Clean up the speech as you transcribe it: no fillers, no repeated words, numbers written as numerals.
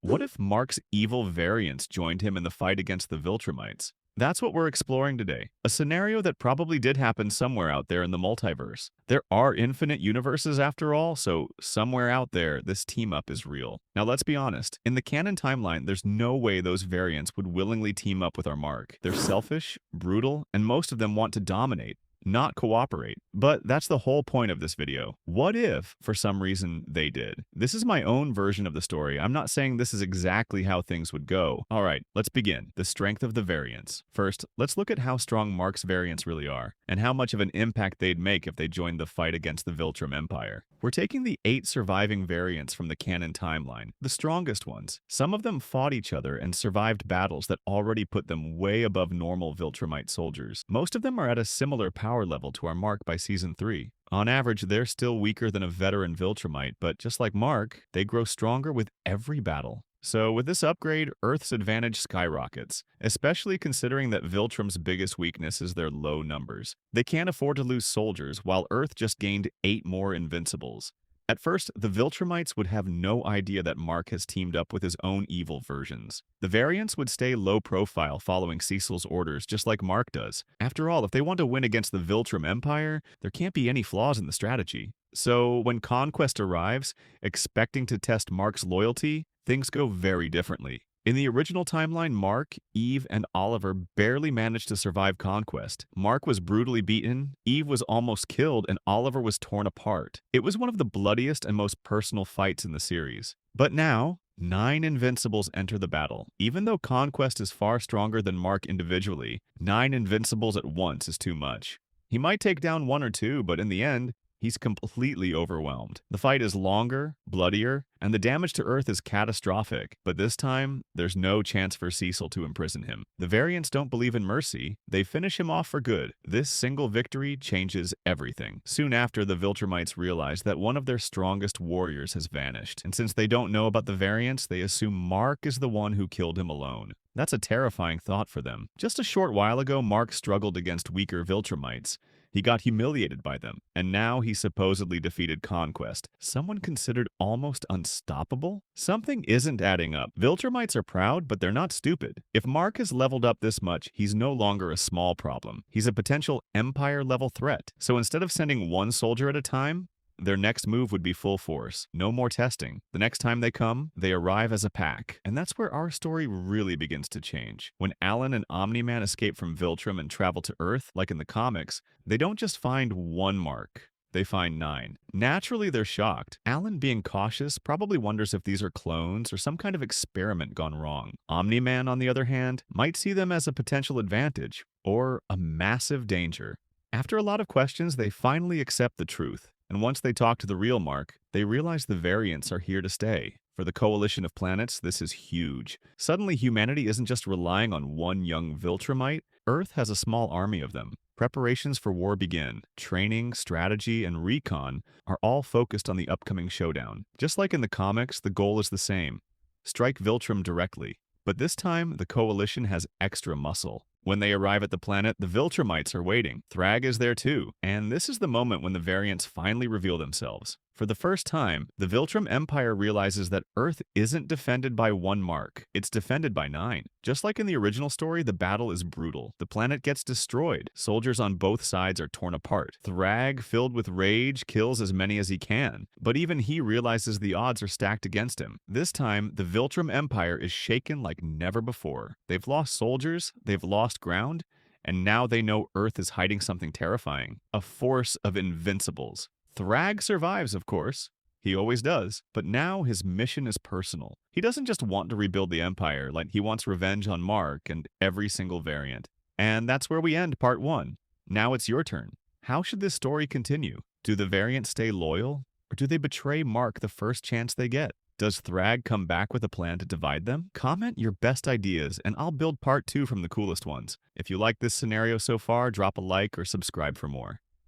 What if Mark's evil variants joined him in the fight against the Viltrumites? That's what we're exploring today. A scenario that probably did happen somewhere out there in the multiverse. There are infinite universes after all, so somewhere out there, this team up is real. Now let's be honest, in the canon timeline, there's no way those variants would willingly team up with our Mark. They're selfish, brutal, and most of them want to dominate, not cooperate. But that's the whole point of this video. What if, for some reason, they did? This is my own version of the story. I'm not saying this is exactly how things would go. Alright, let's begin. The strength of the variants. First, let's look at how strong Mark's variants really are, and how much of an impact they'd make if they joined the fight against the Viltrum Empire. We're taking the 8 surviving variants from the canon timeline, the strongest ones. Some of them fought each other and survived battles that already put them way above normal Viltrumite soldiers. Most of them are at a similar power level to our Mark by Season 3. On average, they're still weaker than a veteran Viltrumite, but just like Mark, they grow stronger with every battle. So with this upgrade, Earth's advantage skyrockets, especially considering that Viltrum's biggest weakness is their low numbers. They can't afford to lose soldiers, while Earth just gained 8 more Invincibles. At first, the Viltrumites would have no idea that Mark has teamed up with his own evil versions. The variants would stay low profile following Cecil's orders just like Mark does. After all, if they want to win against the Viltrum Empire, there can't be any flaws in the strategy. So when Conquest arrives, expecting to test Mark's loyalty, things go very differently. In the original timeline, Mark, Eve, and Oliver barely managed to survive Conquest. Mark was brutally beaten, Eve was almost killed, and Oliver was torn apart. It was one of the bloodiest and most personal fights in the series. But now, 9 Invincibles enter the battle. Even though Conquest is far stronger than Mark individually, 9 Invincibles at once is too much. He might take down 1 or 2, but in the end, he's completely overwhelmed. The fight is longer, bloodier, and the damage to Earth is catastrophic, but this time, there's no chance for Cecil to imprison him. The variants don't believe in mercy, they finish him off for good. This single victory changes everything. Soon after, the Viltrumites realize that one of their strongest warriors has vanished, and since they don't know about the variants, they assume Mark is the one who killed him alone. That's a terrifying thought for them. Just a short while ago, Mark struggled against weaker Viltrumites. He got humiliated by them, and now he supposedly defeated Conquest, someone considered almost unstoppable? Something isn't adding up. Viltrumites are proud, but they're not stupid. If Mark has leveled up this much, he's no longer a small problem. He's a potential Empire-level threat. So instead of sending 1 soldier at a time, their next move would be full force. No more testing. The next time they come, they arrive as a pack. And that's where our story really begins to change. When Alan and Omni-Man escape from Viltrum and travel to Earth, like in the comics, they don't just find 1 Mark. They find 9. Naturally, they're shocked. Alan, being cautious, probably wonders if these are clones or some kind of experiment gone wrong. Omni-Man, on the other hand, might see them as a potential advantage or a massive danger. After a lot of questions, they finally accept the truth. And once they talk to the real Mark, they realize the variants are here to stay. For the coalition of planets, this is huge. Suddenly, humanity isn't just relying on 1 young Viltrumite. Earth has a small army of them. Preparations for war begin. Training, strategy, and recon are all focused on the upcoming showdown. Just like in the comics, the goal is the same. Strike Viltrum directly. But this time, the coalition has extra muscle. When they arrive at the planet, the Viltrumites are waiting. Thragg is there too. And this is the moment when the variants finally reveal themselves. For the first time, the Viltrum Empire realizes that Earth isn't defended by 1 Mark, it's defended by 9. Just like in the original story, the battle is brutal. The planet gets destroyed. Soldiers on both sides are torn apart. Thragg, filled with rage, kills as many as he can. But even he realizes the odds are stacked against him. This time, the Viltrum Empire is shaken like never before. They've lost soldiers, they've lost ground, and now they know Earth is hiding something terrifying. A force of Invincibles. Thragg survives, of course. He always does. But now his mission is personal. He doesn't just want to rebuild the Empire, like he wants revenge on Mark and every single variant. And that's where we end Part 1. Now it's your turn. How should this story continue? Do the variants stay loyal? Or do they betray Mark the first chance they get? Does Thragg come back with a plan to divide them? Comment your best ideas, and I'll build Part 2 from the coolest ones. If you like this scenario so far, drop a like or subscribe for more.